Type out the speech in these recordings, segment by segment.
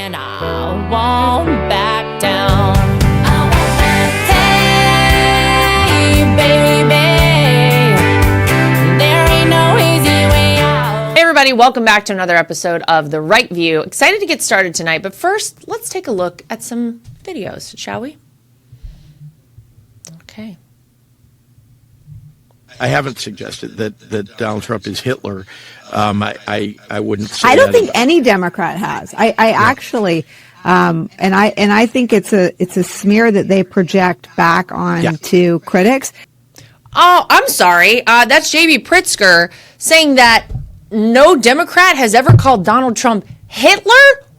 and I won't back down. Hey, baby, there ain't no easy way out. Hey, everybody, welcome back to another episode of The Right View. Excited to get started tonight, but first, let's take a look at some videos, shall we? Okay. I haven't suggested that Donald Trump is Hitler. I wouldn't say I don't think any Democrat has. I actually, and I think it's a smear that they project back on to critics. Oh, I'm sorry. That's J.B. Pritzker saying that no Democrat has ever called Donald Trump Hitler?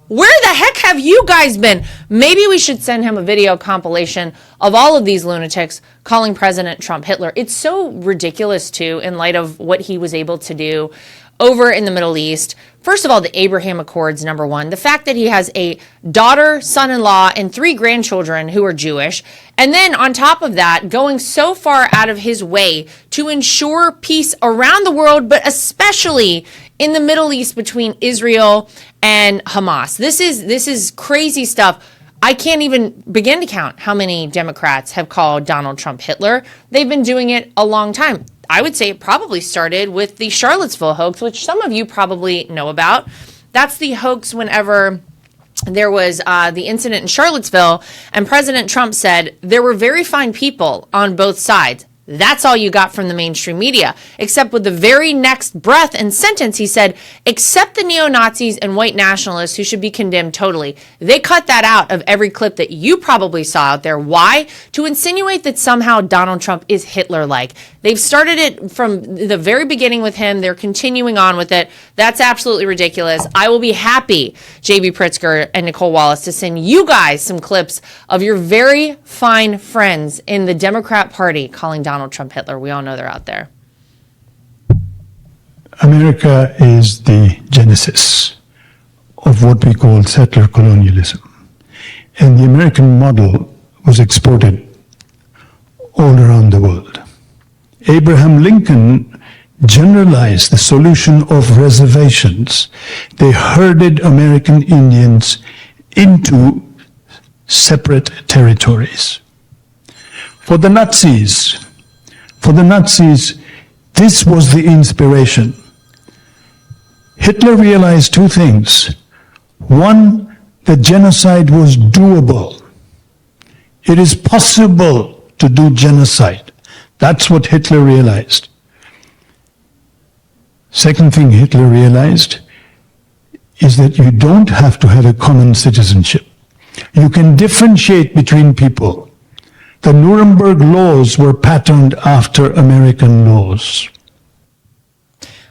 Where the heck have you guys been? Maybe we should send him a video compilation of all of these lunatics calling President Trump Hitler. It's so ridiculous, too, in light of what he was able to do over in the Middle East. First of all, the Abraham Accords, number one. The fact that he has a daughter, son-in-law, and 3 grandchildren who are Jewish. And then on top of that, going so far out of his way to ensure peace around the world, but especially in the Middle East between Israel and Hamas. This is crazy stuff. I can't even begin to count how many Democrats have called Donald Trump Hitler. They've been doing it a long time. I would say it probably started with the Charlottesville hoax, which some of you probably know about. That's the hoax whenever there was the incident in Charlottesville, and President Trump said there were very fine people on both sides. That's all you got from the mainstream media, except with the very next breath and sentence, he said, except the neo-Nazis and white nationalists who should be condemned totally. They cut that out of every clip that you probably saw out there. Why? To insinuate that somehow Donald Trump is Hitler-like. They've started it from the very beginning with him. They're continuing on with it. That's absolutely ridiculous. I will be happy, J.B. Pritzker and Nicole Wallace, to send you guys some clips of your very fine friends in the Democrat Party calling Donald Trump Hitler. We all know they're out there. America is the genesis of what we call settler colonialism. And the American model was exported all around the world. Abraham Lincoln generalized the solution of reservations. They herded American Indians into separate territories. For the Nazis, this was the inspiration. Hitler realized 2 things. One, that genocide was doable. It is possible to do genocide. That's what Hitler realized. Second thing Hitler realized is that you don't have to have a common citizenship. You can differentiate between people. The Nuremberg laws were patterned after American laws.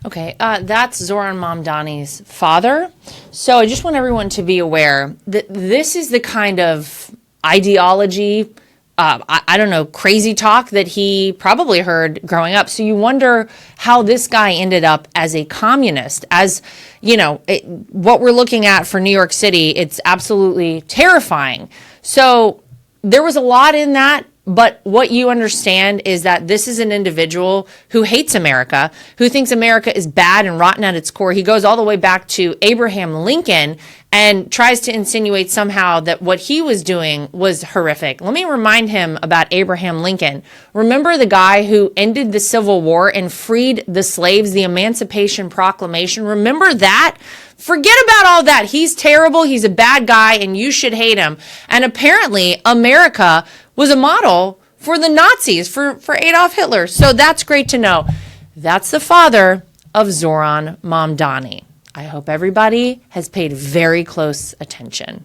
Okay, that's Zoran Mamdani's father. So I just want everyone to be aware that this is the kind of ideology, I don't know, crazy talk that he probably heard growing up. So you wonder how this guy ended up as a communist. As, you know, what we're looking at for New York City, it's absolutely terrifying. So there was a lot in that. But what you understand is that this is an individual who hates America, who thinks America is bad and rotten at its core. He goes all the way back to Abraham Lincoln and tries to insinuate somehow that what he was doing was horrific. Let me remind him about Abraham Lincoln. Remember the guy who ended the Civil War and freed the slaves, the Emancipation Proclamation? Remember that? Forget about all that. He's terrible. He's a bad guy and you should hate him. And apparently America was a model for the Nazis, for Adolf Hitler. So that's great to know. That's the father of Zoran Mamdani. I hope everybody has paid very close attention.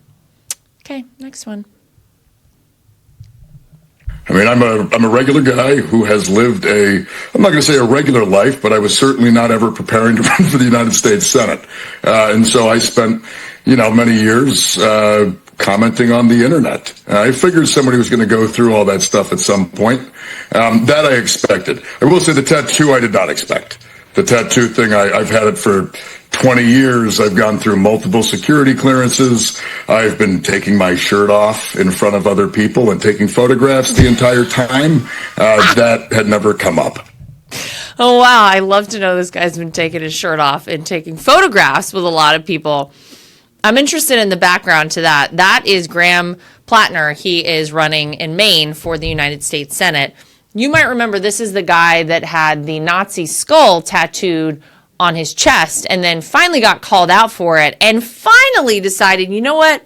Okay, next one. I mean, I'm a regular guy who has lived I'm not going to say a regular life, but I was certainly not ever preparing to run for the United States Senate. And so I spent, many years commenting on the internet. I figured somebody was going to go through all that stuff at some point. That I expected. I will say the tattoo I did not expect. The tattoo thing, I've had it for 20 years. I've gone through multiple security clearances. I've been taking my shirt off in front of other people and taking photographs the entire time. That had never come up. Oh, wow. I love to know this guy's been taking his shirt off and taking photographs with a lot of people. I'm interested in the background to that. That is Graham Plattner. He is running in Maine for the United States Senate. You might remember this is the guy that had the Nazi skull tattooed on his chest and then finally got called out for it and finally decided, you know what?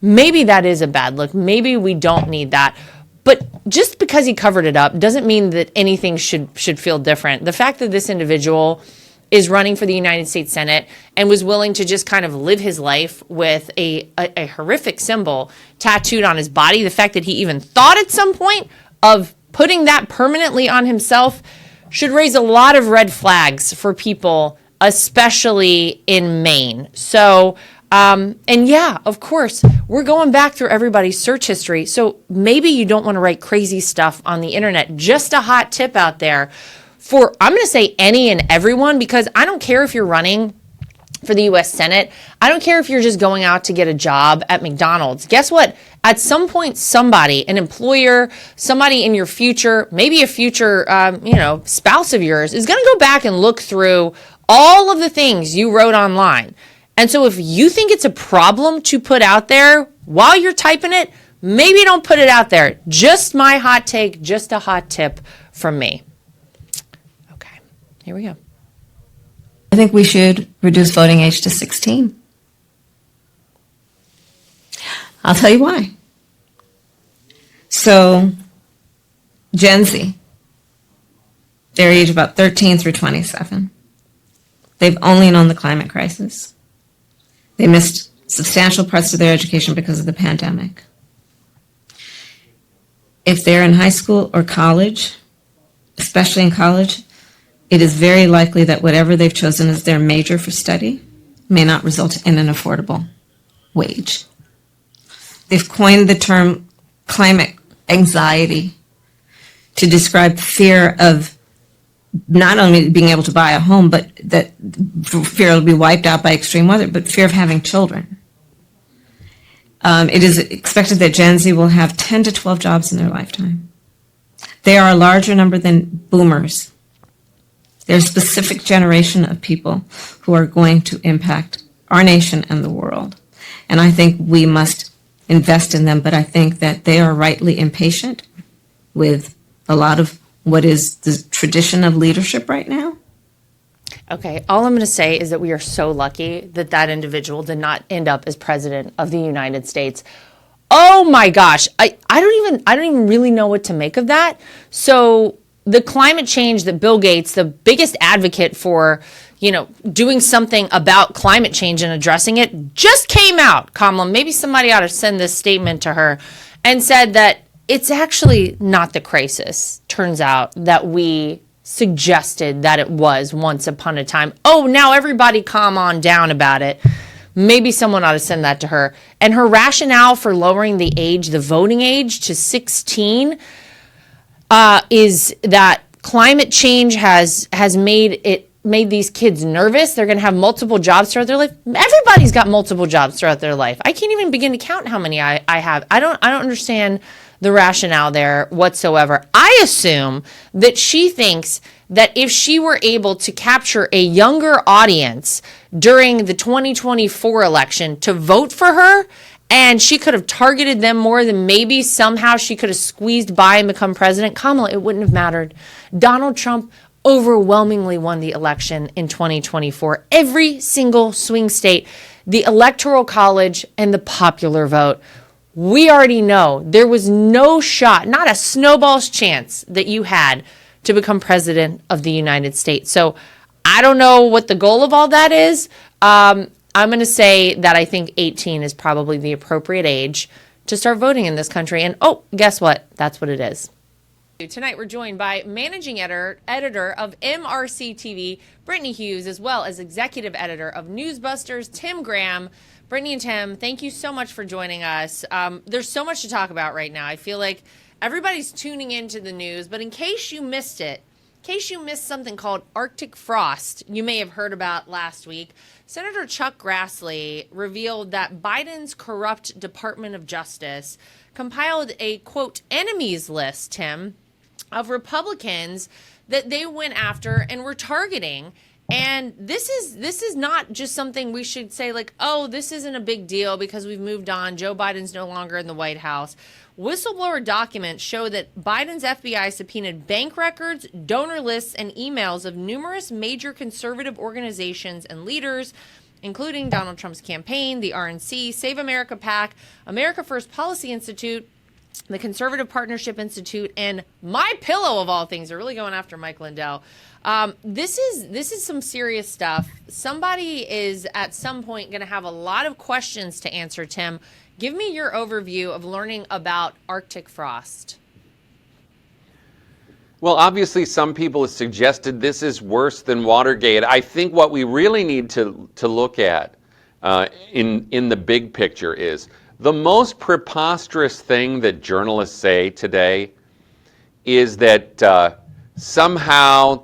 Maybe that is a bad look. Maybe we don't need that. But just because he covered it up doesn't mean that anything should feel different. The fact that this individual is running for the United States Senate and was willing to just kind of live his life with a horrific symbol tattooed on his body, the fact that he even thought at some point of putting that permanently on himself should raise a lot of red flags for people, especially in Maine. So, and yeah, of course, we're going back through everybody's search history. So maybe you don't want to write crazy stuff on the internet. Just a hot tip out there for, I'm going to say any and everyone, because I don't care if you're running for the U.S. Senate. I don't care if you're just going out to get a job at McDonald's. Guess what? At some point, somebody, an employer, somebody in your future, maybe a future, spouse of yours is going to go back and look through all of the things you wrote online. And so if you think it's a problem to put out there while you're typing it, maybe don't put it out there. Just my hot take, just a hot tip from me. Okay, here we go. I think we should reduce voting age to 16. I'll tell you why. So, Gen Z, they're age about 13 through 27. They've only known the climate crisis. They missed substantial parts of their education because of the pandemic. If they're in high school or college, especially in college, it is very likely that whatever they've chosen as their major for study may not result in an affordable wage. They've coined the term climate anxiety to describe fear of not only being able to buy a home, but that fear will be wiped out by extreme weather, but fear of having children. It is expected that Gen Z will have 10 to 12 jobs in their lifetime. They are a larger number than boomers. They're a specific generation of people who are going to impact our nation and the world. And I think we must invest in them, but I think that they are rightly impatient with a lot of what is the tradition of leadership right now. Okay, all I'm going to say is that we are so lucky that that individual did not end up as president of the United States. Oh my gosh, I don't even really know what to make of that. So the climate change that Bill Gates, the biggest advocate for, doing something about climate change and addressing it, just came out, Kamala, maybe somebody ought to send this statement to her, and said that it's actually not the crisis, turns out, that we suggested that it was once upon a time. Oh, now everybody calm on down about it. Maybe someone ought to send that to her. And her rationale for lowering the voting age to 16 is that climate change has made these kids nervous. They're going to have multiple jobs throughout their life. Everybody's got multiple jobs throughout their life. I can't even begin to count how many I have. I don't understand the rationale there whatsoever. I assume that she thinks that if she were able to capture a younger audience during the 2024 election to vote for her, and she could have targeted them more, than maybe somehow she could have squeezed by and become president. Kamala, it wouldn't have mattered. Donald Trump overwhelmingly won the election in 2024. Every single swing state, the Electoral College, and the popular vote. We already know there was no shot, not a snowball's chance that you had to become president of the United States. So I don't know what the goal of all that is. I'm going to say that I think 18 is probably the appropriate age to start voting in this country. And oh, guess what? That's what it is. Tonight we're joined by managing editor of MRCTV Brittany Hughes, as well as executive editor of NewsBusters Tim Graham. Brittany and Tim, thank you so much for joining us. There's so much to talk about right now. I feel like everybody's tuning into the news, but in case you missed it, in case you missed something called Arctic frost, you may have heard about last week, Senator Chuck Grassley revealed that Biden's corrupt Department of Justice compiled a, quote, enemies list, Tim, of Republicans that they went after and were targeting. And this is not just something we should say like, oh, this isn't a big deal because we've moved on. Joe Biden's no longer in the White House. Whistleblower documents show that Biden's FBI subpoenaed bank records, donor lists, and emails of numerous major conservative organizations and leaders, including Donald Trump's campaign, the RNC, Save America PAC, America First Policy Institute, the Conservative Partnership Institute, and My Pillow of all things. They're really going after Mike Lindell. This is some serious stuff. Somebody is at some point going to have a lot of questions to answer, Tim. Give me your overview of learning about Arctic frost. Well, obviously, some people have suggested this is worse than Watergate. I think what we really need to look at in the big picture is the most preposterous thing that journalists say today is that somehow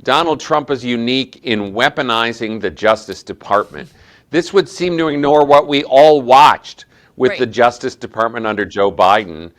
Donald Trump is unique in weaponizing the Justice Department. This would seem to ignore what we all watched with the Justice Department under Joe Biden,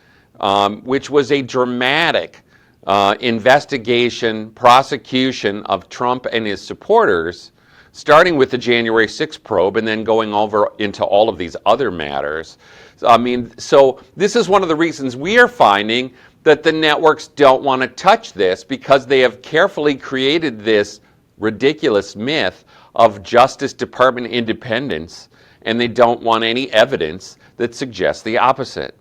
which was a dramatic investigation, prosecution of Trump and his supporters, starting with the January 6th probe and then going over into all of these other matters. I mean, so this is one of the reasons we are finding that the networks don't want to touch this, because they have carefully created this ridiculous myth of Justice Department independence, and they don't want any evidence that suggests the opposite.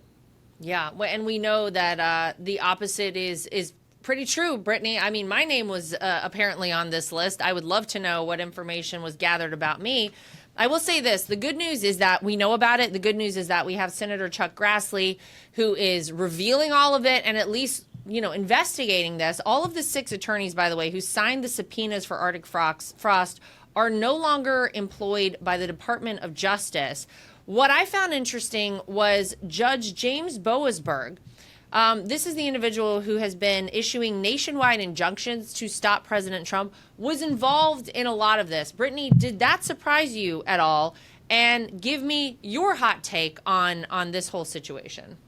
Yeah, and we know that the opposite is pretty true, Brittany. I mean, my name was apparently on this list. I would love to know what information was gathered about me. I will say this. The good news is that we know about it. The good news is that we have Senator Chuck Grassley, who is revealing all of it and at least, investigating this. All of the 6 attorneys, by the way, who signed the subpoenas for Arctic frost are no longer employed by the Department of Justice. What I found interesting was Judge James Boasberg. This is the individual who has been issuing nationwide injunctions to stop President Trump, was involved in a lot of this. Brittany, did that surprise you at all? And give me your hot take on this whole situation.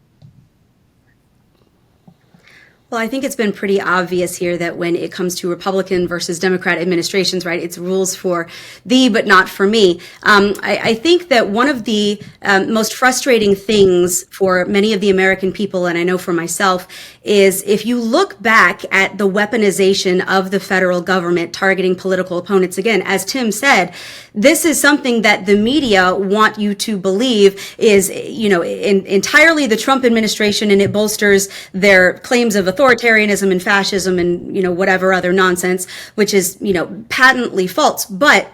Well, I think it's been pretty obvious here that when it comes to Republican versus Democrat administrations, right, it's rules for thee, but not for me. I think that one of the most frustrating things for many of the American people, and I know for myself, is if you look back at the weaponization of the federal government targeting political opponents, again, as Tim said, this is something that the media want you to believe is, entirely the Trump administration, and it bolsters their claims of authoritarianism and fascism and, whatever other nonsense, which is, patently false. But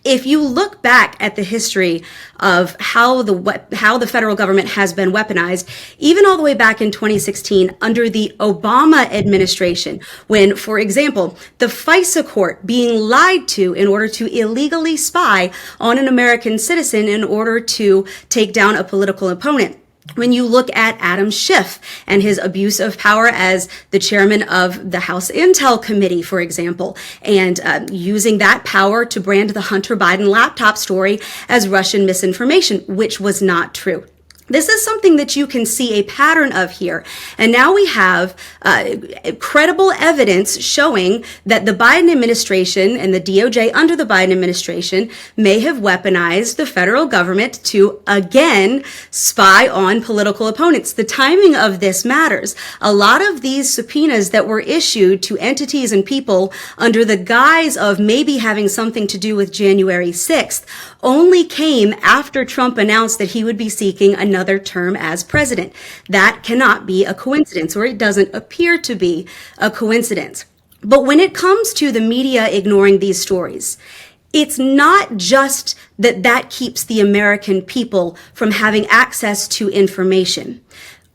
if you look back at the history of how the federal government has been weaponized, even all the way back in 2016 under the Obama administration, when, for example, the FISA court being lied to in order to illegally spy on an American citizen in order to take down a political opponent. When you look at Adam Schiff and his abuse of power as the chairman of the House Intel Committee, for example, and using that power to brand the Hunter Biden laptop story as Russian misinformation, which was not true. This is something that you can see a pattern of here. And now we have credible evidence showing that the Biden administration and the DOJ under the Biden administration may have weaponized the federal government to, again, spy on political opponents. The timing of this matters. A lot of these subpoenas that were issued to entities and people under the guise of maybe having something to do with January 6th only came after Trump announced that he would be seeking another term as president. That cannot be a coincidence, or it doesn't appear to be a coincidence. But when it comes to the media ignoring these stories, it's not just that keeps the American people from having access to information.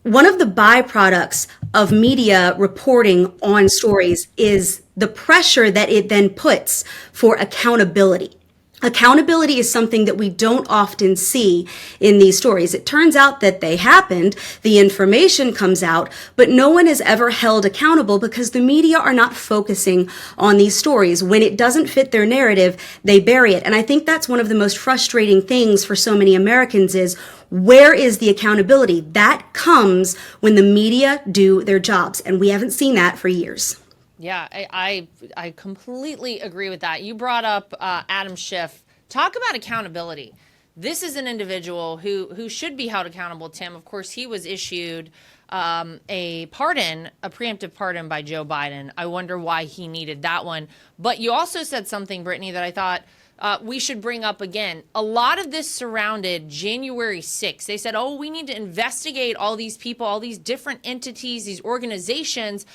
One of the byproducts of media reporting on stories is the pressure that it then puts for accountability. Accountability is something that we don't often see in these stories. It turns out that they happened, the information comes out, but no one is ever held accountable because the media are not focusing on these stories. When it doesn't fit their narrative, they bury it. And I think that's one of the most frustrating things for so many Americans is, where is the accountability? That comes when the media do their jobs, and we haven't seen that for years. Yeah, I completely agree with that. You brought up Adam Schiff. Talk about accountability. This is an individual who should be held accountable, Tim. Of course, he was issued a preemptive pardon by Joe Biden. I wonder why he needed that one. But you also said something, Brittany, that I thought we should bring up again. A lot of this surrounded January 6th. They said, oh, we need to investigate all these people, all these different entities, these organizations,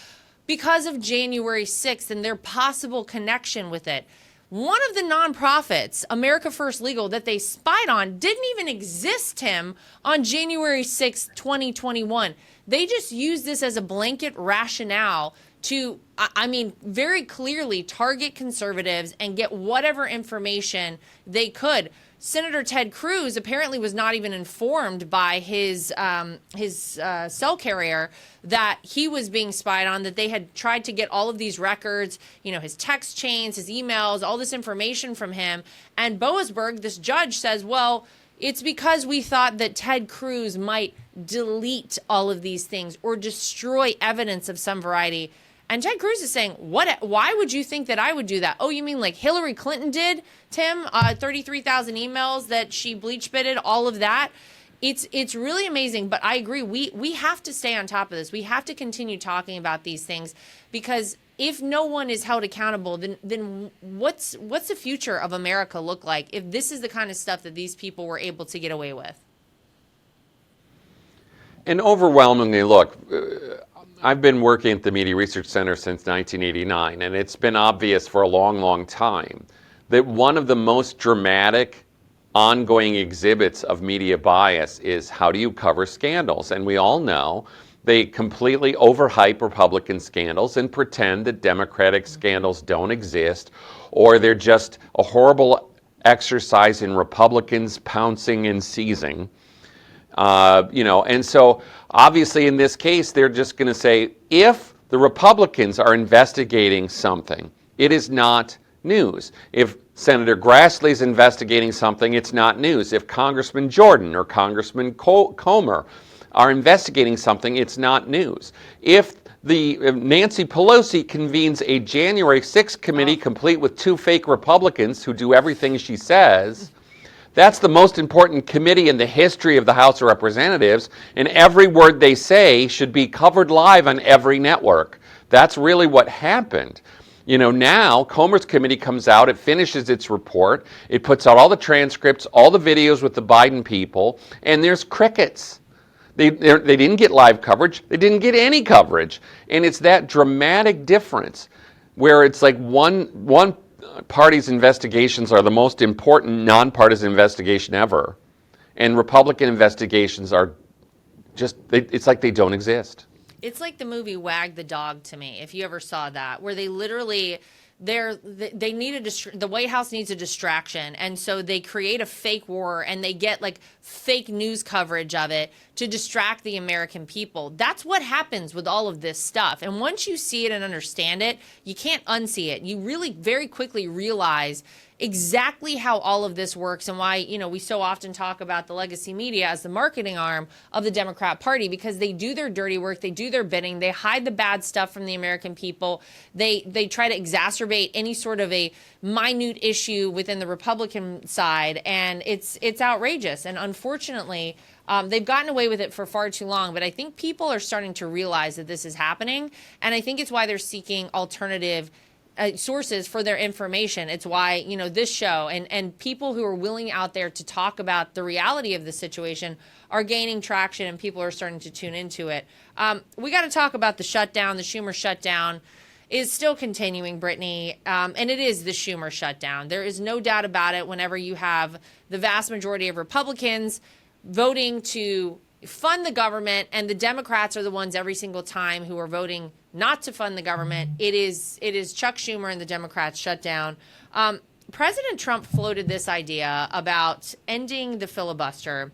because of January 6th and their possible connection with it. One of the nonprofits, America First Legal, that they spied on didn't even exist, Tim, on January 6th, 2021. They just used this as a blanket rationale to, very clearly target conservatives and get whatever information they could. Senator Ted Cruz apparently was not even informed by his cell carrier that he was being spied on, that they had tried to get all of these records, his text chains, his emails, all this information from him. And Boasberg, this judge, says, well, it's because we thought that Ted Cruz might delete all of these things or destroy evidence of some variety. And Ted Cruz is saying, why would you think that I would do that? Oh, you mean like Hillary Clinton did, Tim? 33,000 emails that she bleach bitted, all of that. It's really amazing. But I agree. We have to stay on top of this. We have to continue talking about these things, because if no one is held accountable, then what's the future of America look like if this is the kind of stuff that these people were able to get away with? And overwhelmingly, look, I've been working at the Media Research Center since 1989, and it's been obvious for a long, long time that one of the most dramatic ongoing exhibits of media bias is how do you cover scandals? And we all know they completely overhype Republican scandals and pretend that Democratic scandals don't exist, or they're just a horrible exercise in Republicans pouncing and seizing. And so obviously in this case, they're just going to say, if the Republicans are investigating something, it is not news. If Senator Grassley is investigating something, it's not news. If Congressman Jordan or Congressman Comer are investigating something, it's not news. If Nancy Pelosi convenes a January 6th committee complete with 2 fake Republicans who do everything she says, that's the most important committee in the history of the House of Representatives, and every word they say should be covered live on every network. That's really what happened. Now Comer's committee comes out, it finishes its report, it puts out all the transcripts, all the videos with the Biden people, and there's crickets. They didn't get live coverage, they didn't get any coverage. And it's that dramatic difference where it's like one party's investigations are the most important nonpartisan investigation ever, and Republican investigations are just, it's like they don't exist. It's like the movie Wag the Dog to me, if you ever saw that, where they literally, they need the White House needs a distraction, and so they create a fake war and they get like fake news coverage of it to distract the American people. That's what happens with all of this stuff. And once you see it and understand it, you can't unsee it. You really very quickly realize exactly how all of this works and why, we so often talk about the legacy media as the marketing arm of the Democrat Party, because they do their dirty work, they do their bidding, they hide the bad stuff from the American people, they try to exacerbate any sort of a minute issue within the Republican side, and it's outrageous. And unfortunately, they've gotten away with it for far too long, but I think people are starting to realize that this is happening, and I think it's why they're seeking alternative sources for their information. It's why, this show and people who are willing out there to talk about the reality of the situation are gaining traction, and people are starting to tune into it. We got to talk about the shutdown. The Schumer shutdown is still continuing, Brittany, and it is the Schumer shutdown. There is no doubt about it. Whenever you have the vast majority of Republicans voting to fund the government, and the Democrats are the ones every single time who are voting not to fund the government, it is Chuck Schumer and the Democrats shutdown. President Trump floated this idea about ending the filibuster.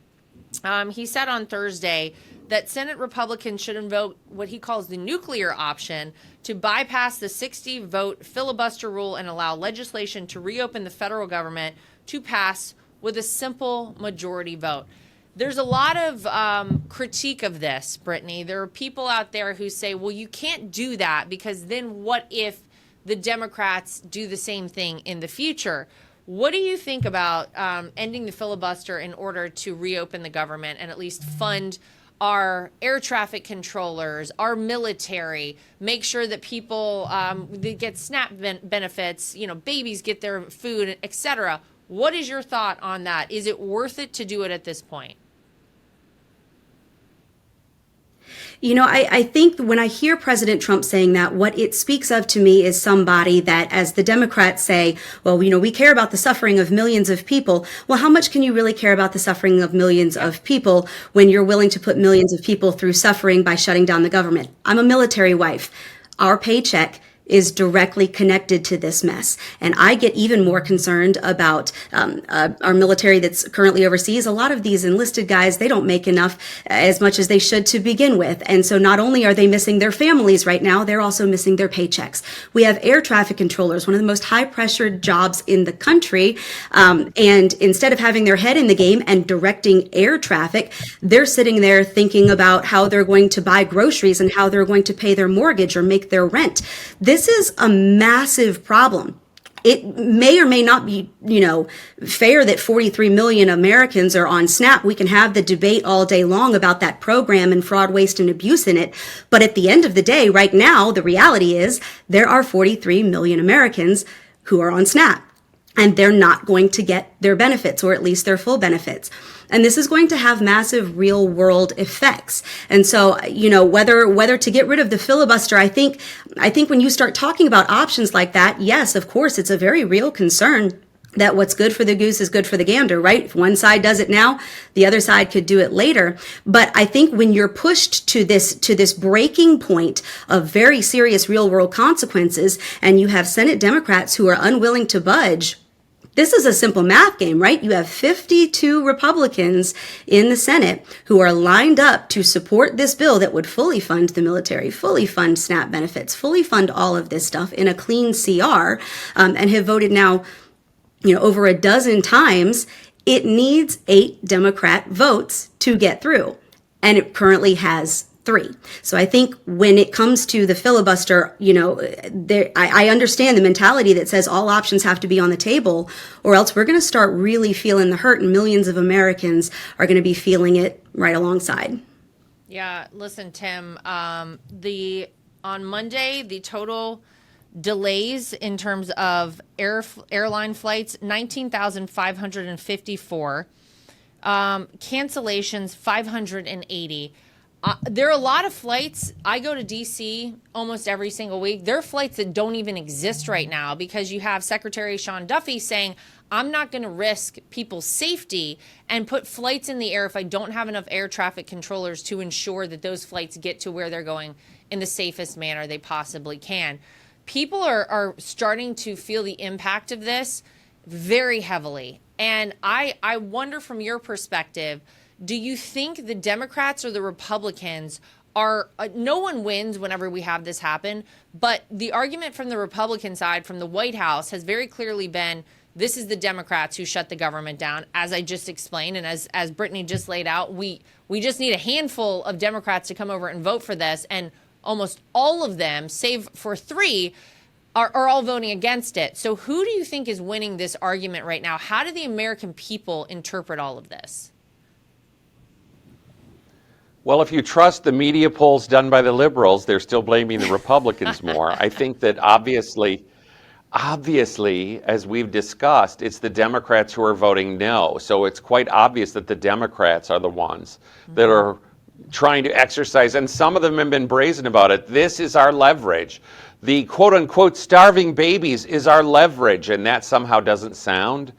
He said on Thursday that Senate Republicans should invoke what he calls the nuclear option to bypass the 60-vote filibuster rule and allow legislation to reopen the federal government to pass with a simple majority vote. There's a lot of critique of this, Brittany. There are people out there who say, well, you can't do that because then what if the Democrats do the same thing in the future? What do you think about ending the filibuster in order to reopen the government and at least fund our air traffic controllers, our military, make sure that people they get SNAP benefits, babies get their food, etc.? What is your thought on that? Is it worth it to do it at this point? I think when I hear President Trump saying that, what it speaks of to me is somebody that, as the Democrats say, well, we care about the suffering of millions of people. Well, how much can you really care about the suffering of millions of people when you're willing to put millions of people through suffering by shutting down the government? I'm a military wife. Our paycheck is directly connected to this mess. And I get even more concerned about our military that's currently overseas. A lot of these enlisted guys, they don't make enough, as much as they should to begin with. And so not only are they missing their families right now, they're also missing their paychecks. We have air traffic controllers, one of the most high-pressured jobs in the country. And instead of having their head in the game and directing air traffic, they're sitting there thinking about how they're going to buy groceries and how they're going to pay their mortgage or make their rent. This is a massive problem. It may or may not be, fair that 43 million Americans are on SNAP. We can have the debate all day long about that program and fraud, waste, and abuse in it. But at the end of the day, right now, the reality is there are 43 million Americans who are on SNAP. And they're not going to get their benefits, or at least their full benefits. And this is going to have massive real world effects. And so, whether to get rid of the filibuster, I think when you start talking about options like that, yes, of course, it's a very real concern that what's good for the goose is good for the gander, right? If one side does it now, the other side could do it later. But I think when you're pushed to this breaking point of very serious real world consequences, and you have Senate Democrats who are unwilling to budge, this is a simple math game, right? You have 52 Republicans in the Senate who are lined up to support this bill that would fully fund the military, fully fund SNAP benefits, fully fund all of this stuff in a clean CR, and have voted now, over a dozen times. It needs 8 Democrat votes to get through, and it currently has 3. So I think when it comes to the filibuster, I understand the mentality that says all options have to be on the table, or else we're going to start really feeling the hurt, and millions of Americans are going to be feeling it right alongside. Yeah, listen, Tim, on Monday, the total delays in terms of airline flights, 19,554. Cancellations, 580. There are a lot of flights. I go to D.C. almost every single week. There are flights that don't even exist right now because you have Secretary Sean Duffy saying, I'm not going to risk people's safety and put flights in the air if I don't have enough air traffic controllers to ensure that those flights get to where they're going in the safest manner they possibly can. People are starting to feel the impact of this very heavily. And I wonder from your perspective, do you think the Democrats or the Republicans are, no one wins whenever we have this happen, but the argument from the Republican side, from the White House, has very clearly been, this is the Democrats who shut the government down, as I just explained, and as Brittany just laid out, we just need a handful of Democrats to come over and vote for this, and almost all of them, save for 3, are all voting against it. So who do you think is winning this argument right now? How do the American people interpret all of this? Well, if you trust the media polls done by the liberals, they're still blaming the Republicans more. I think that obviously, as we've discussed, it's the Democrats who are voting no. So it's quite obvious that the Democrats are the ones that are trying to exercise, and some of them have been brazen about it. This is our leverage. The quote-unquote starving babies is our leverage, and that somehow doesn't sound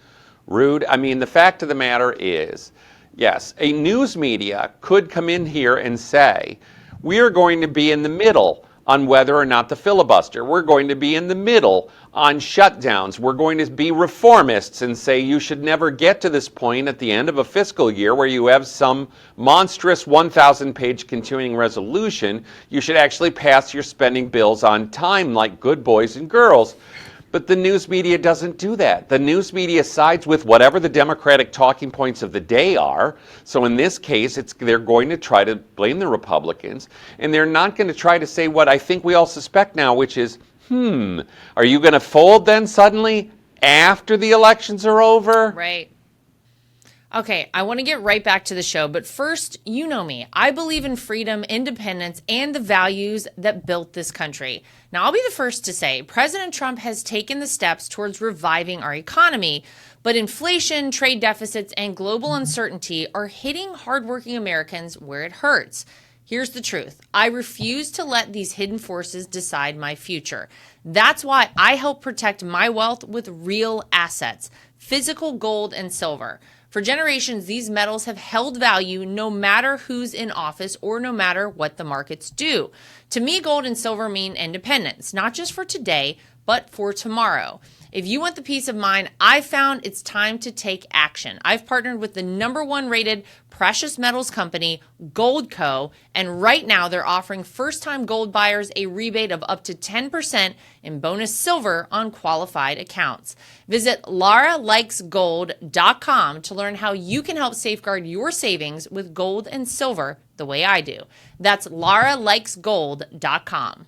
rude. I mean, the fact of the matter is, yes, a news media could come in here and say, we are going to be in the middle on whether or not the filibuster. We're going to be in the middle on shutdowns. We're going to be reformists and say you should never get to this point at the end of a fiscal year where you have some monstrous 1,000-page continuing resolution. You should actually pass your spending bills on time like good boys and girls. But the news media doesn't do that. The news media sides with whatever the Democratic talking points of the day are. So in this case, they're going to try to blame the Republicans, and they're not going to try to say what I think we all suspect now, which is, are you going to fold then suddenly after the elections are over? Right. Okay, I want to get right back to the show, but first, you know me. I believe in freedom, independence, and the values that built this country. Now, I'll be the first to say President Trump has taken the steps towards reviving our economy, but inflation, trade deficits, and global uncertainty are hitting hardworking Americans where it hurts. Here's the truth. I refuse to let these hidden forces decide my future. That's why I help protect my wealth with real assets, physical gold and silver. For generations, these metals have held value no matter who's in office or no matter what the markets do. To me, gold and silver mean independence, not just for today, but for tomorrow. If you want the peace of mind I found, it's time to take action. I've partnered with the #1 rated precious metals company, Goldco, and right now they're offering first-time gold buyers a rebate of up to 10% in bonus silver on qualified accounts. Visit LaraLikesGold.com to learn how you can help safeguard your savings with gold and silver the way I do. That's LaraLikesGold.com.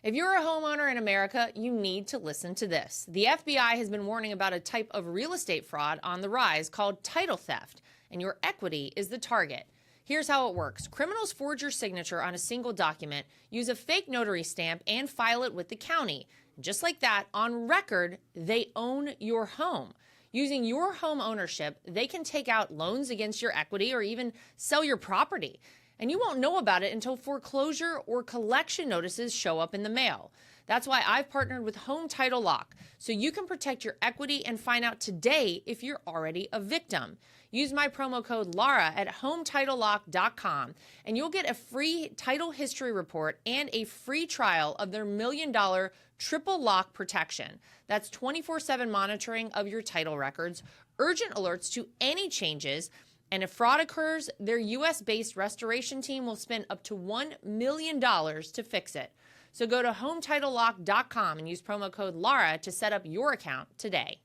If you're a homeowner in America, you need to listen to this. The FBI has been warning about a type of real estate fraud on the rise called title theft, and your equity is the target. Here's how it works. Criminals forge your signature on a single document, use a fake notary stamp, and file it with the county. Just like that, on record, they own your home. Using your home ownership, they can take out loans against your equity or even sell your property. And you won't know about it until foreclosure or collection notices show up in the mail. That's why I've partnered with Home Title Lock, so you can protect your equity and find out today if you're already a victim. Use my promo code LARA at HometitleLock.com, and you'll get a free title history report and a free trial of their $1 million triple lock protection. That's 24/7 monitoring of your title records, urgent alerts to any changes, and if fraud occurs, their U.S.-based restoration team will spend up to $1 million to fix it. So go to HometitleLock.com and use promo code LARA to set up your account today.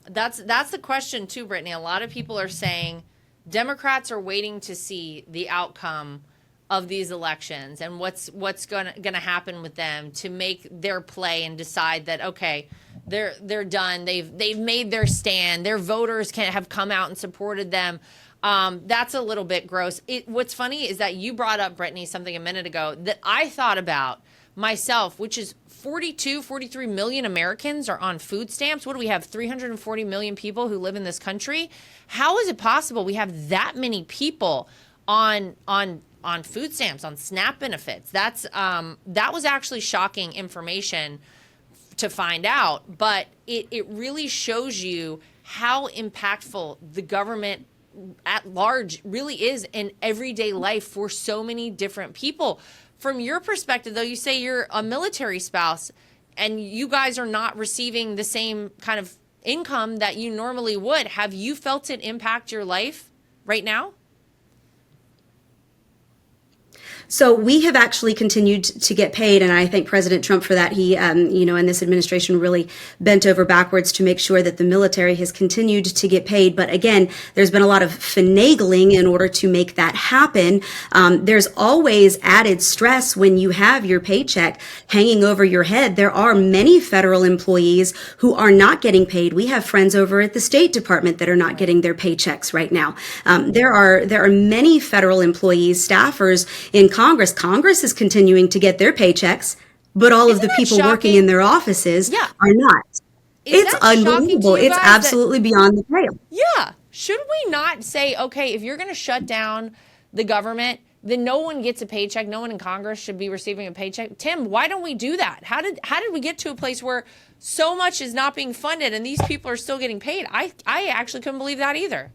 That's the question too, Brittany. A lot of people are saying Democrats are waiting to see the outcome of these elections and what's going to happen with them to make their play and decide that, okay, they're done. They've made their stand. Their voters have come out and supported them. That's a little bit gross. What's funny is that you brought up, Brittany, something a minute ago that I thought about myself, which is 43 million Americans are on food stamps. What do we have? 340 million people who live in this country. How is it possible we have that many people on food stamps, on SNAP benefits? That was actually shocking information to find out, but it really shows you how impactful the government at large really is in everyday life for so many different people. From your perspective, though, you say you're a military spouse and you guys are not receiving the same kind of income that you normally would. Have you felt it impact your life right now? So we have actually continued to get paid, and I thank President Trump for that. He, and this administration really bent over backwards to make sure that the military has continued to get paid. But again, there's been a lot of finagling in order to make that happen. There's always added stress when you have your paycheck hanging over your head. There are many federal employees who are not getting paid. We have friends over at the State Department that are not getting their paychecks right now. There are many federal employees, staffers in Congress. Congress is continuing to get their paychecks, but all of the people working in their offices are not. It's unbelievable. It's absolutely beyond the pale. Yeah. Should we not say, okay, if you're going to shut down the government, then no one gets a paycheck. No one in Congress should be receiving a paycheck. Tim, why don't we do that? How did we get to a place where so much is not being funded and these people are still getting paid? I actually couldn't believe that either.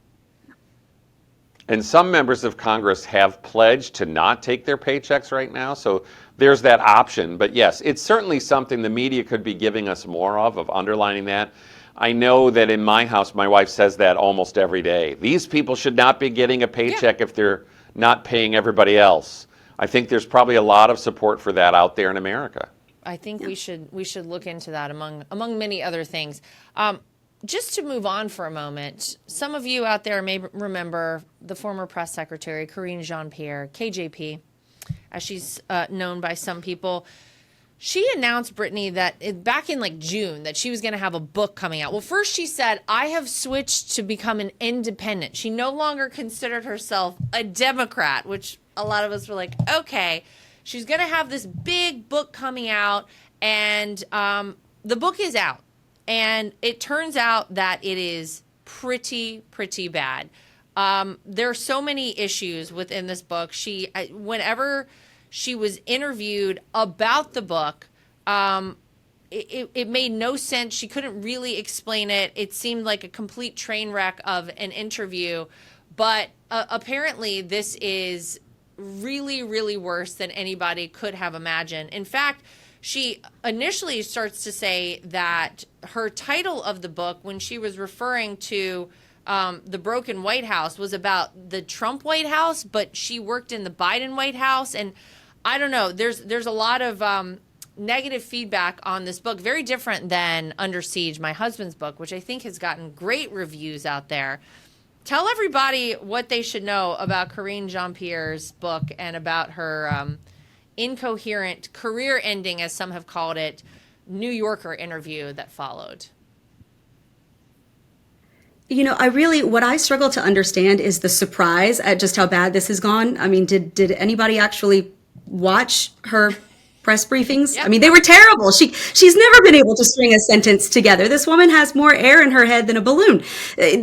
And some members of Congress have pledged to not take their paychecks right now, so there's that option. But yes, it's certainly something the media could be giving us more of underlining that. I know that in my house, my wife says that almost every day. These people should not be getting a paycheck if they're not paying everybody else. I think there's probably a lot of support for that out there in America. I think we should look into that among many other things. Just to move on for a moment, some of you out there may remember the former press secretary, Karine Jean-Pierre, KJP, as she's known by some people. She announced, Brittany, that back in like June that she was going to have a book coming out. Well, first she said, I have switched to become an independent. She no longer considered herself a Democrat, which a lot of us were like, okay. She's going to have this big book coming out, and the book is out. And it turns out that it is pretty bad. There are so many issues within this book. Whenever she was interviewed about the book, it made no sense. She couldn't really explain it. It seemed like a complete train wreck of an interview. But apparently this is really worse than anybody could have imagined. In fact, she initially starts to say that her title of the book, when she was referring to the broken White House, was about the Trump White House, but she worked in the Biden White House. And I don't know, there's a lot of negative feedback on this book, very different than Under Siege, my husband's book, which I think has gotten great reviews out there. Tell everybody what they should know about Karine Jean-Pierre's book and about her incoherent, career-ending, as some have called it, New Yorker interview that followed. You know, what I struggle to understand is the surprise at just how bad this has gone. I mean, did anybody actually watch her press briefings? Yep. I mean, they were terrible. She's never been able to string a sentence together. This woman has more air in her head than a balloon.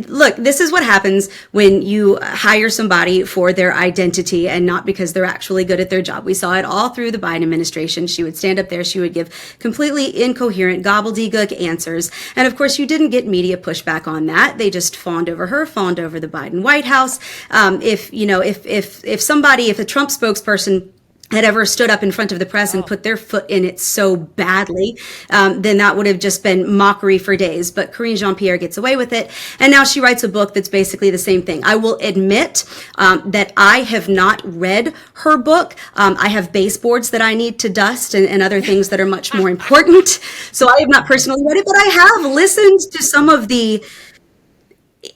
Look, this is what happens when you hire somebody for their identity and not because they're actually good at their job. We saw it all through the Biden administration. She would stand up there. She would give completely incoherent, gobbledygook answers. And of course, you didn't get media pushback on that. They just fawned over her, fawned over the Biden White House. If a Trump spokesperson had ever stood up in front of the press and put their foot in it so badly, then that would have just been mockery for days. But Karine Jean-Pierre gets away with it. And now she writes a book that's basically the same thing. I will admit that I have not read her book. I have baseboards that I need to dust and other things that are much more important. So I have not personally read it, but I have listened to some of the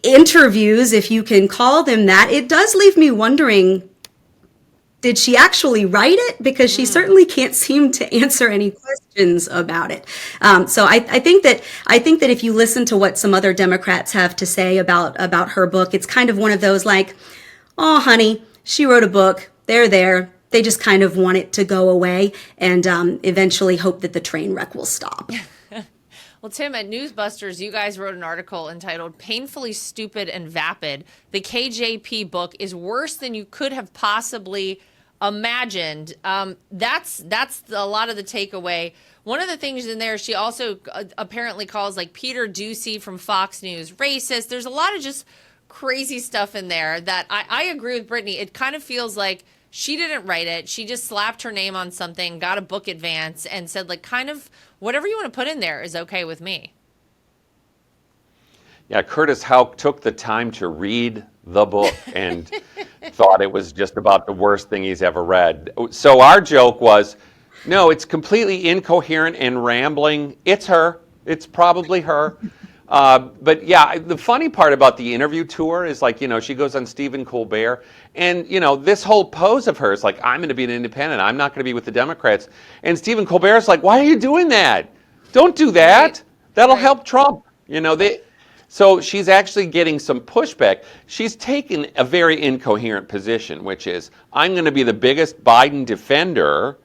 interviews, if you can call them that. It does leave me wondering, did she actually write it? Because she certainly can't seem to answer any questions about it. So I think that if you listen to what some other Democrats have to say about her book, it's kind of one of those like, oh, honey, she wrote a book. They're there. They just kind of want it to go away and eventually hope that the train wreck will stop. Well, Tim, at NewsBusters, you guys wrote an article entitled Painfully Stupid and Vapid. The KJP book is worse than you could have possibly imagined. That's a lot of the takeaway. One of the things in there, she also apparently calls like Peter Doocy from Fox News racist. There's a lot of just crazy stuff in there that I agree with Brittany. It kind of feels like she didn't write it. She just slapped her name on something, got a book advance, and said, like, kind of whatever you want to put in there is okay with me. Yeah, Curtis Houck took the time to read the book and thought it was just about the worst thing he's ever read. So our joke was, no, it's completely incoherent and rambling. It's her. It's probably her. But yeah, the funny part about the interview tour is like, she goes on Stephen Colbert and, this whole pose of hers, like, I'm going to be an independent. I'm not going to be with the Democrats. And Stephen Colbert's like, why are you doing that? Don't do that. Right. That'll help Trump. So she's actually getting some pushback. She's taken a very incoherent position, which is, I'm going to be the biggest Biden defender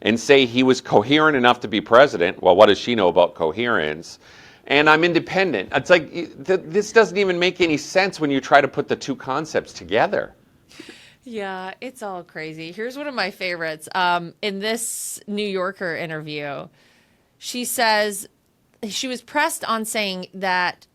and say he was coherent enough to be president. Well, what does she know about coherence? And I'm independent. It's like, this doesn't even make any sense when you try to put the two concepts together. Yeah, it's all crazy. Here's one of my favorites. In this New Yorker interview, she says she was pressed on saying that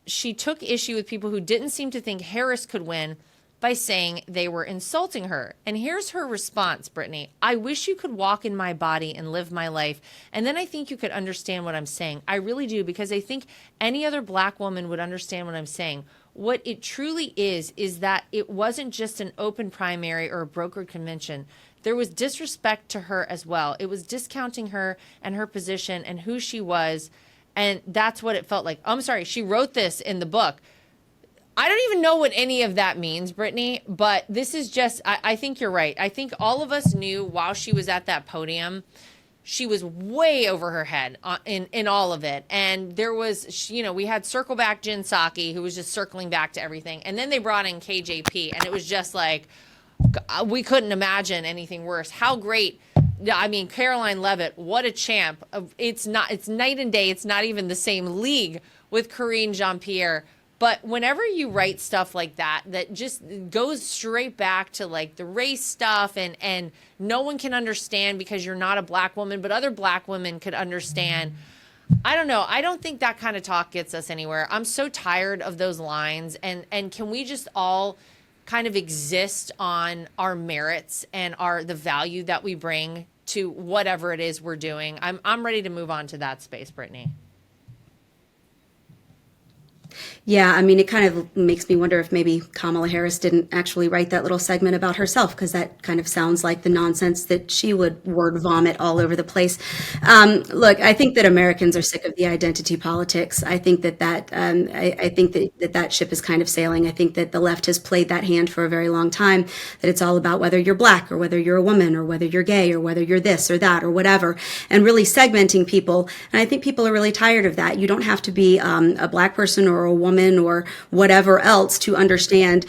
she took issue with people who didn't seem to think Harris could win by saying they were insulting her. And here's her response, Brittany. I wish you could walk in my body and live my life, and then I think you could understand what I'm saying. I really do, because I think any other black woman would understand what I'm saying. what it truly is that it wasn't just an open primary or a brokered convention. There was disrespect to her as well. It was discounting her and her position and who she was. And that's what it felt like. I'm sorry, she wrote this in the book. I don't even know what any of that means, Brittany, but this is just, I think you're right. I think all of us knew while she was at that podium, she was way over her head in all of it. And there was, we had Circle Back Jen Psaki, who was just circling back to everything. And then they brought in KJP, and it was just like, we couldn't imagine anything worse. How great. I mean, Caroline Leavitt, what a champ. It's night and day. It's not even the same league with Karine Jean-Pierre. But whenever you write stuff like that just goes straight back to like the race stuff and no one can understand because you're not a black woman, but other black women could understand. I don't know. I don't think that kind of talk gets us anywhere. I'm so tired of those lines. And can we just all kind of exist on our merits and the value that we bring to whatever it is we're doing? I'm ready to move on to that space, Brittany. Yeah, I mean, it kind of makes me wonder if maybe Kamala Harris didn't actually write that little segment about herself, because that kind of sounds like the nonsense that she would word vomit all over the place. Look, I think that Americans are sick of the identity politics. I think I think that ship is kind of sailing. I think that the left has played that hand for a very long time, that it's all about whether you're black or whether you're a woman or whether you're gay or whether you're this or that or whatever, and really segmenting people. And I think people are really tired of that. You don't have to be a black person or a woman or whatever else to understand,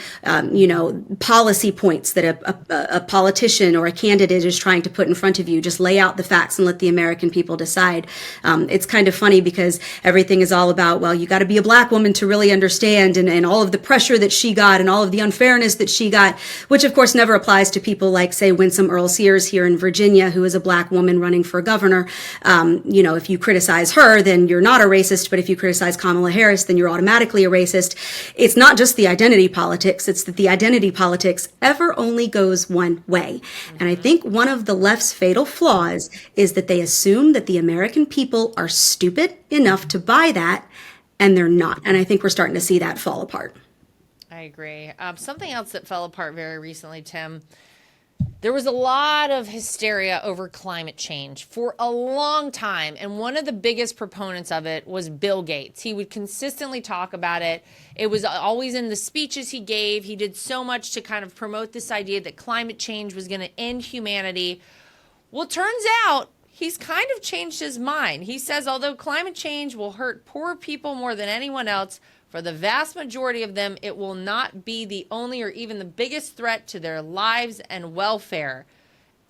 policy points that a politician or a candidate is trying to put in front of you. Just lay out the facts and let the American people decide. It's kind of funny because everything is all about, well, you got to be a black woman to really understand, and all of the pressure that she got and all of the unfairness that she got, which of course never applies to people like, say, Winsome Earl Sears here in Virginia, who is a black woman running for governor. If you criticize her, then you're not a racist, but if you criticize Kamala Harris, then you're automatically a racist. It's not just the identity politics. It's that the identity politics ever only goes one way. And I think one of the left's fatal flaws is that they assume that the American people are stupid enough to buy that, and they're not. And I think we're starting to see that fall apart. I agree. Something else that fell apart very recently, Tim. There was a lot of hysteria over climate change for a long time, and one of the biggest proponents of it was Bill Gates. He would consistently talk about it. It was always in the speeches he gave. He did so much to kind of promote this idea that climate change was going to end humanity. Well, it turns out he's kind of changed his mind. He says although climate change will hurt poor people more than anyone else, for the vast majority of them, it will not be the only or even the biggest threat to their lives and welfare.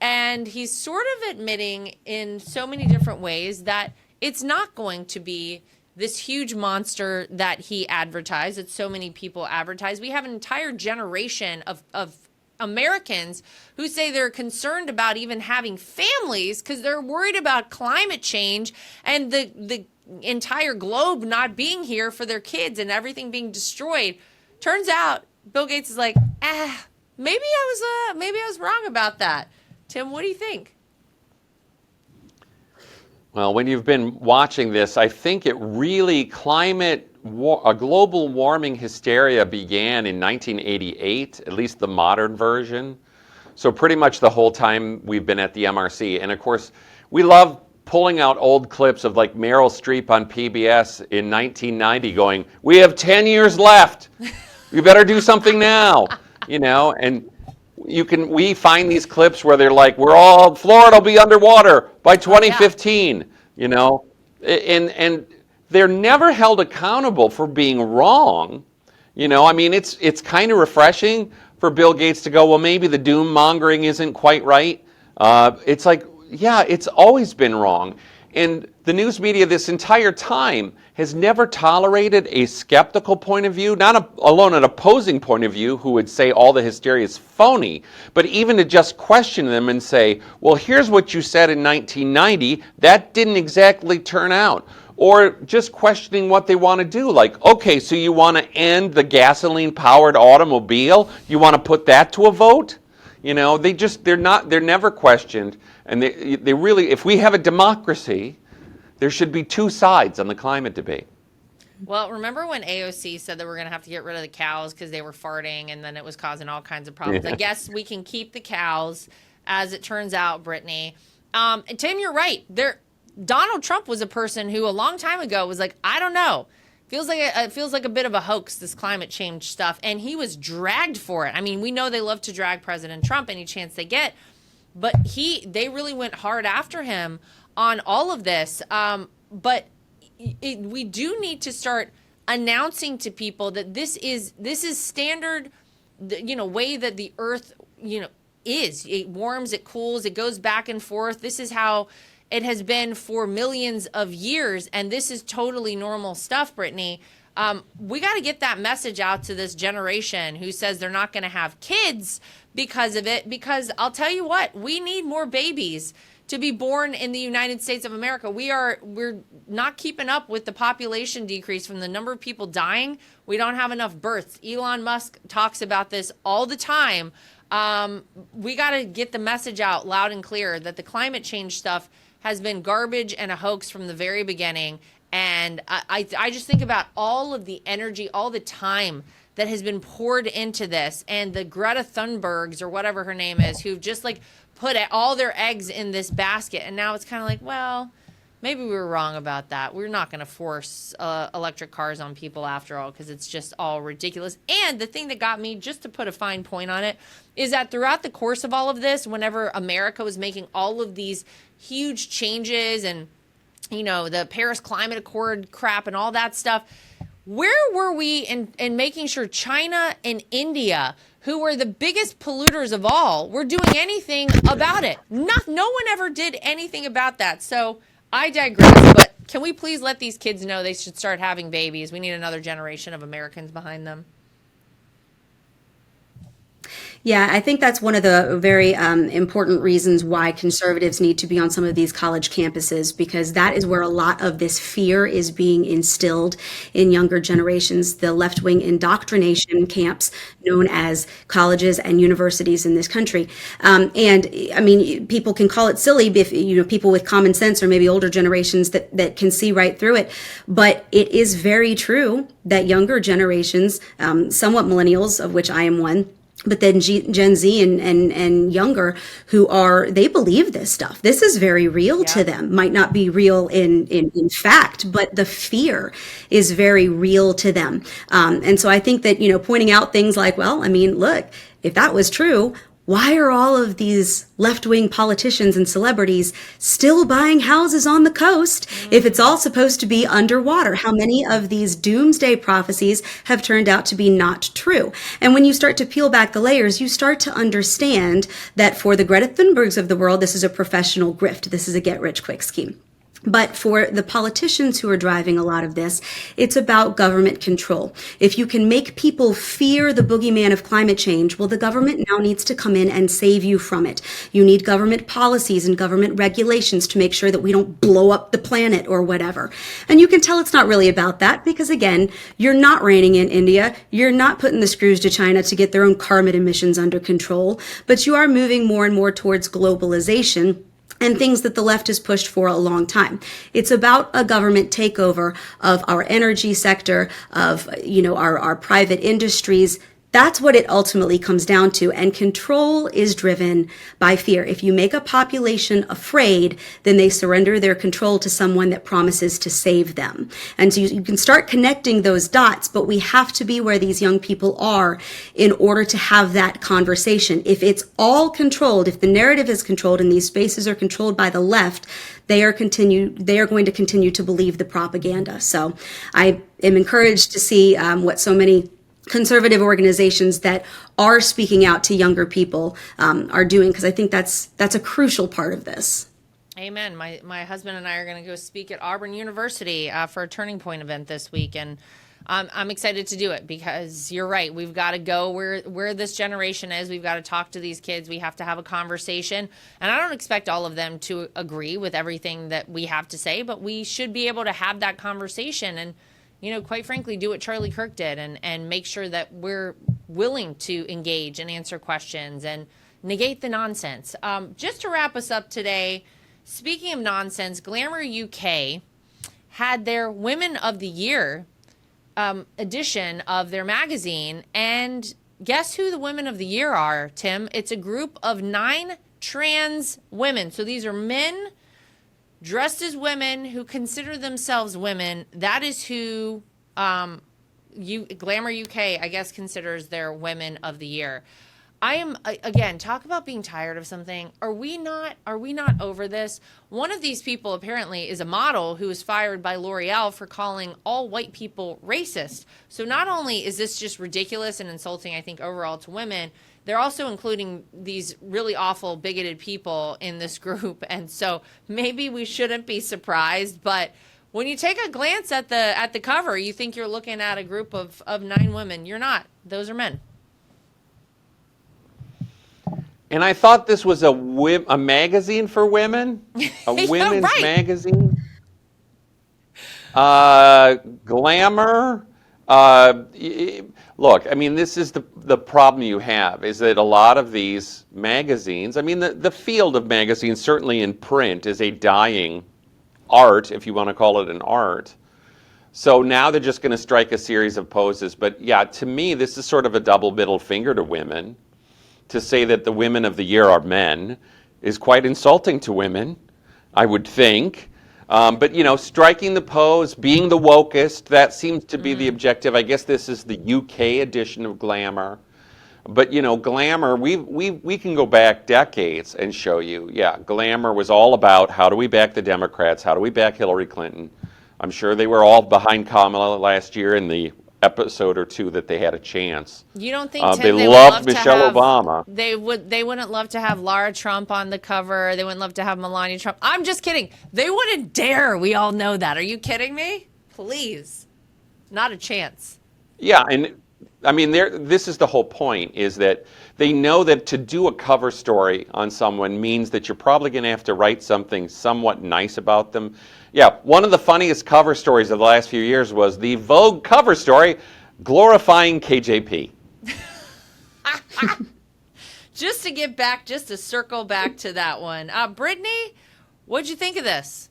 And he's sort of admitting in so many different ways that it's not going to be this huge monster that he advertised, that so many people advertise. We have an entire generation of Americans who say they're concerned about even having families because they're worried about climate change and the entire globe not being here for their kids and everything being destroyed. Turns out Bill Gates is like, maybe I was wrong about that. Tim, what do you think? Well, when you've been watching this, I think it really a global warming hysteria began in 1988, at least the modern version. So pretty much the whole time we've been at the MRC. And of course, we love pulling out old clips of like Meryl Streep on PBS in 1990 going, we have 10 years left. We better do something now, and we find these clips where they're like, Florida will be underwater by 2015, and they're never held accountable for being wrong. It's kind of refreshing for Bill Gates to go, well, maybe the doom mongering isn't quite right. It's like, yeah, it's always been wrong. And the news media this entire time has never tolerated a skeptical point of view, not alone an opposing point of view who would say all the hysteria is phony, but even to just question them and say, well, here's what you said in 1990, that didn't exactly turn out. Or just questioning what they want to do, like, okay, so you want to end the gasoline-powered automobile? You want to put that to a vote? They're never questioned. And they really, if we have a democracy, there should be two sides on the climate debate. Well, remember when AOC said that we're going to have to get rid of the cows because they were farting and then it was causing all kinds of problems? I guess we can keep the cows, as it turns out, Brittany. And Tim, you're right. Donald Trump was a person who a long time ago was like, I don't know. It feels like a bit of a hoax, this climate change stuff. And he was dragged for it. I mean, we know they love to drag President Trump any chance they get. But they really went hard after him on all of this. But we do need to start announcing to people that this is standard, way that the earth, is. It warms, it cools, it goes back and forth. This is how it has been for millions of years, and this is totally normal stuff, Brittany. We got to get that message out to this generation who says they're not going to have kids because of it, because I'll tell you what, we need more babies to be born in the United States of America. We're not keeping up with the population decrease from the number of people dying. We don't have enough births. Elon Musk talks about this all the time. We got to get the message out loud and clear that the climate change stuff has been garbage and a hoax from the very beginning. And I just think about all of the energy, all the time that has been poured into this, and the Greta Thunbergs or whatever her name is, who've just like put all their eggs in this basket. And now it's kind of like, well, maybe we were wrong about that. We're not going to force electric cars on people after all, because it's just all ridiculous. And the thing that got me, just to put a fine point on it, is that throughout the course of all of this, whenever America was making all of these huge changes and, the Paris Climate Accord crap and all that stuff, where were we in making sure China and India, who were the biggest polluters of all, were doing anything about it? No one ever did anything about that. So I digress, but can we please let these kids know they should start having babies? We need another generation of Americans behind them. Yeah, I think that's one of the very important reasons why conservatives need to be on some of these college campuses, because that is where a lot of this fear is being instilled in younger generations. The left-wing indoctrination camps known as colleges and universities in this country. And I mean, people can call it silly if, people with common sense or maybe older generations that can see right through it. But it is very true that younger generations, somewhat millennials, of which I am one, but then Gen Z and younger, they believe this stuff. This is very real to them. Might not be real in fact, but the fear is very real to them. And so I think that, pointing out things like, well, I mean, look, if that was true, why are all of these left-wing politicians and celebrities still buying houses on the coast if it's all supposed to be underwater? How many of these doomsday prophecies have turned out to be not true? And when you start to peel back the layers, you start to understand that for the Greta Thunbergs of the world, this is a professional grift. This is a get-rich-quick scheme. But for the politicians who are driving a lot of this, it's about government control. If you can make people fear the boogeyman of climate change, well, the government now needs to come in and save you from it. You need government policies and government regulations to make sure that we don't blow up the planet or whatever. And you can tell it's not really about that because, again, you're not reining in India. You're not putting the screws to China to get their own carbon emissions under control, but you are moving more and more towards globalization and things that the left has pushed for a long time. It's about a government takeover of our energy sector, of, our private industries. That's what it ultimately comes down to. And control is driven by fear. If you make a population afraid, then they surrender their control to someone that promises to save them. And so you can start connecting those dots, but we have to be where these young people are in order to have that conversation. If it's all controlled, if the narrative is controlled and these spaces are controlled by the left, they are going to continue to believe the propaganda. So I am encouraged to see what so many conservative organizations that are speaking out to younger people are doing, because I think that's a crucial part of this. Amen. My husband and I are going to go speak at Auburn University for a Turning Point event this week, and I'm excited to do it because you're right. We've got to go where this generation is. We've got to talk to these kids. We have to have a conversation, and I don't expect all of them to agree with everything that we have to say, but we should be able to have that conversation and, quite frankly, do what Charlie Kirk did and make sure that we're willing to engage and answer questions and negate the nonsense. Just to wrap us up today, speaking of nonsense, Glamour UK had their Women of the Year edition of their magazine, and guess who the women of the year are, Tim? It's a group of 9 trans women. So these are men dressed as women who consider themselves women. That is who Glamour UK, I guess, considers their women of the year. I am, again, talk about being tired of something. Are we not over this? One of these people apparently is a model who was fired by L'Oreal for calling all white people racist. So not only is this just ridiculous and insulting, I think, overall to women, they're also including these really awful, bigoted people in this group. And so maybe we shouldn't be surprised, but when you take a glance at the cover, you think you're looking at a group of 9 women. You're not. Those are men. And I thought this was a magazine for women, a women's right. magazine. Glamour. Look, I mean, this is the problem you have, is that a lot of these magazines, I mean, the field of magazines, certainly in print, is a dying art, if you want to call it an art. So now they're just going to strike a series of poses. But yeah, to me, this is sort of a double middle finger to women. To say that the women of the year are men is quite insulting to women, I would think. But, you know, striking the pose, being the wokest, that seems to be the objective. I guess this is the UK edition of Glamour. But, you know, Glamour, we can go back decades and show you, yeah, Glamour was all about how do we back the Democrats, how do we back Hillary Clinton. I'm sure they were all behind Kamala last year in the episode or 2 that they had a chance. You don't think Tim, they loved Michelle Obama? They wouldn't love to have Lara Trump on the cover. They wouldn't love to have Melania Trump. I'm just kidding. They wouldn't dare. We all know that. Are you kidding me? Please, not a chance. Yeah, and I mean, this is the whole point: is that they know that to do a cover story on someone means that you're probably going to have to write something somewhat nice about them. Yeah, one of the funniest cover stories of the last few years was the Vogue cover story glorifying KJP. Just to circle back to that one. Brittany, what'd you think of this?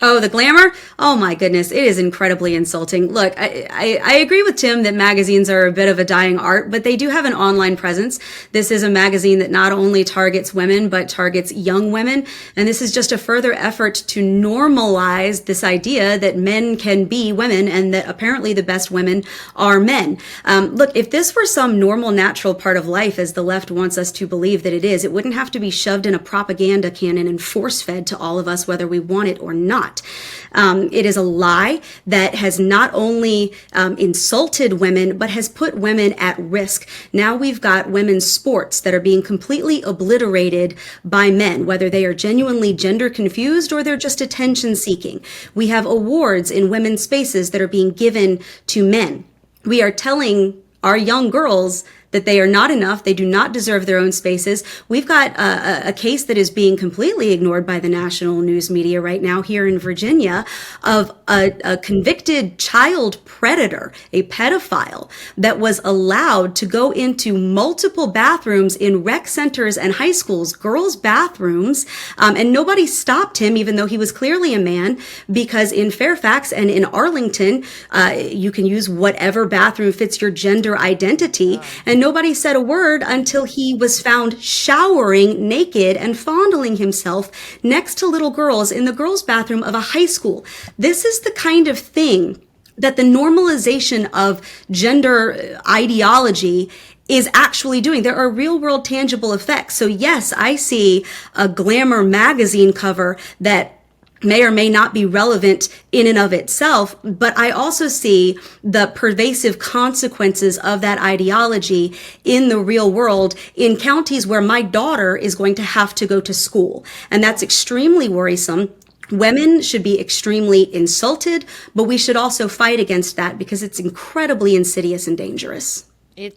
Oh, the Glamour? Oh my goodness, it is incredibly insulting. Look, I agree with Tim that magazines are a bit of a dying art, but they do have an online presence. This is a magazine that not only targets women, but targets young women. And this is just a further effort to normalize this idea that men can be women and that apparently the best women are men. Look, if this were some normal, natural part of life, as the left wants us to believe that it is, it wouldn't have to be shoved in a propaganda cannon and force-fed to all of us, whether we want it or not. It is a lie that has not only insulted women, but has put women at risk. Now we've got women's sports that are being completely obliterated by men, whether they are genuinely gender confused or they're just attention seeking. We have awards in women's spaces that are being given to men. We are telling our young girls that they are not enough. They do not deserve their own spaces. We've got a case that is being completely ignored by the national news media right now here in Virginia of a convicted child predator, a pedophile, that was allowed to go into multiple bathrooms in rec centers and high schools, girls' bathrooms, and nobody stopped him, even though he was clearly a man, because in Fairfax and in Arlington, you can use whatever bathroom fits your gender identity, and nobody said a word until he was found showering naked and fondling himself next to little girls in the girls' bathroom of a high school. This is the kind of thing that the normalization of gender ideology is actually doing. There are real world tangible effects. So yes, I see a Glamour magazine cover that may or may not be relevant in and of itself, but I also see the pervasive consequences of that ideology in the real world in counties where my daughter is going to have to go to school. And that's extremely worrisome. Women should be extremely insulted, but we should also fight against that because it's incredibly insidious and dangerous.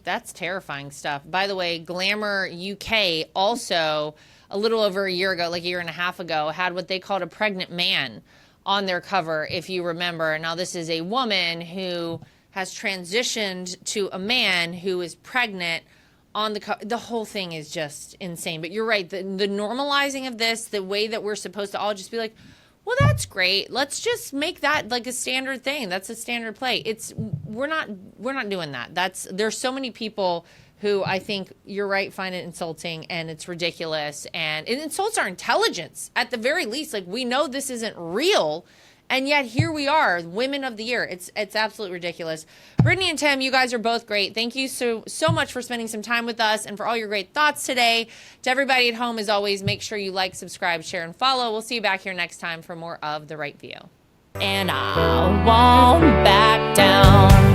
That's terrifying stuff. By the way, Glamour UK also, a little over a year ago, like a year and a half ago, had what they called a pregnant man on their cover, if you remember. Now, this is a woman who has transitioned to a man who is pregnant on the cover. The whole thing is just insane. But you're right. The normalizing of this, the way that we're supposed to all just be like, Well, that's great. Let's just make that like a standard thing. That's a standard play. We're not doing that. There's so many people who I think you're right find it insulting and it's ridiculous and it insults our intelligence at the very least. Like we know this isn't real. And yet here we are, Women of the Year. It's absolutely ridiculous. Brittany and Tim, you guys are both great. Thank you so much for spending some time with us and for all your great thoughts today. To everybody at home, as always, make sure you like, subscribe, share, and follow. We'll see you back here next time for more of The Right View. And I won't back down.